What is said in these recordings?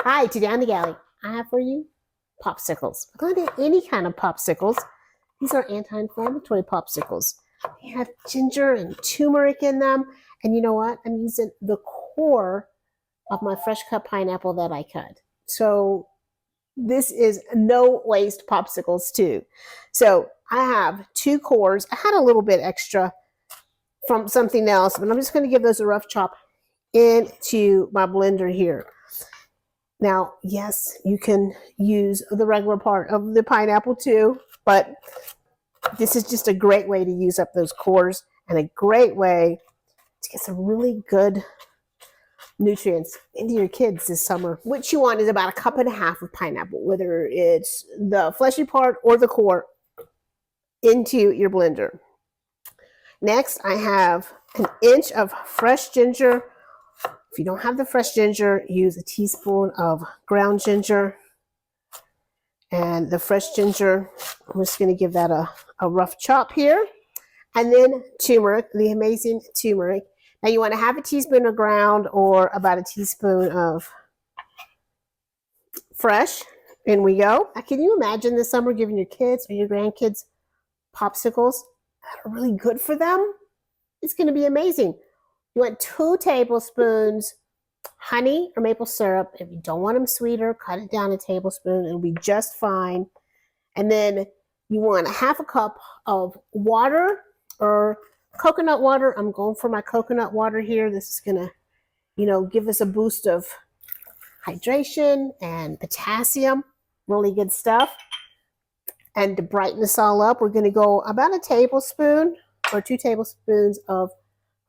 Hi, today on the galley, I have for you popsicles. We're going to any kind of popsicles. These are anti-inflammatory popsicles. They have ginger and turmeric in them. And you know what? I'm using the core of my fresh cut pineapple that I cut. So this is no waste popsicles too. So I have 2 cores. I had a little bit extra from something else, but I'm just going to give those a rough chop into my blender here. Now, yes, you can use the regular part of the pineapple too, but this is just a great way to use up those cores and a great way to get some really good nutrients into your kids this summer. What you want is about 1.5 cups of pineapple, whether it's the fleshy part or the core, into your blender. Next, I have 1 inch of fresh ginger. If you don't have the fresh ginger, use a teaspoon of ground ginger. And the fresh ginger, I'm just going to give that a rough chop here. And then turmeric, the amazing turmeric. Now you want to have a teaspoon of ground or about a teaspoon of fresh. In we go. Now, can you imagine this summer giving your kids or your grandkids popsicles that are really good for them? It's going to be amazing. You want 2 tablespoons honey or maple syrup. If you don't want them sweeter, cut it down a tablespoon. It'll be just fine. And then you want 1/2 cup of water or coconut water. I'm going for my coconut water here. This is going to, give us a boost of hydration and potassium. Really good stuff. And to brighten this all up, we're going to go about a tablespoon or 2 tablespoons of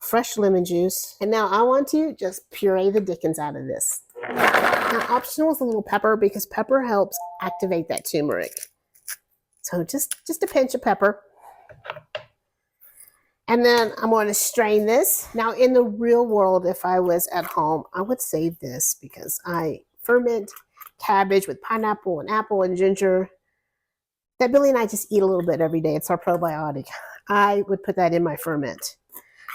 fresh lemon juice. And now I want to just puree the dickens out of this. Now, optional is a little pepper because pepper helps activate that turmeric. So just a pinch of pepper. And then I'm going to strain this. Now, in the real world, if I was at home, I would save this because I ferment cabbage with pineapple and apple and ginger. That Billy and I just eat a little bit every day. It's our probiotic. I would put that in my ferment.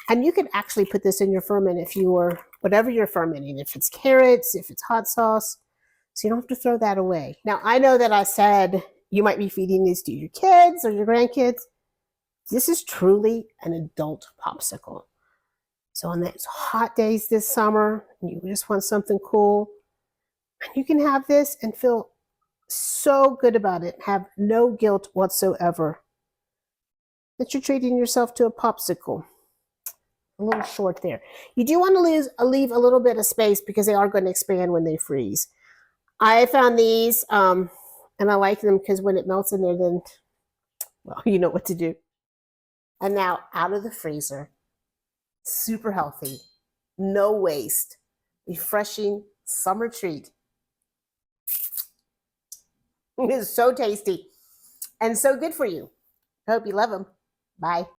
And you could actually put this in your ferment if you were, whatever you're fermenting, if it's carrots, if it's hot sauce, so you don't have to throw that away. Now, I know that I said you might be feeding these to your kids or your grandkids. This is truly an adult popsicle. So on those hot days this summer, you just want something cool, and you can have this and feel so good about it, have no guilt whatsoever that you're treating yourself to a popsicle. A little short there. You do want to leave a little bit of space because they are going to expand when they freeze. I found these and I like them because when it melts in there, then, well, you know what to do. And now out of the freezer, super healthy, no waste, refreshing summer treat. It is so tasty and so good for you. I hope you love them. Bye.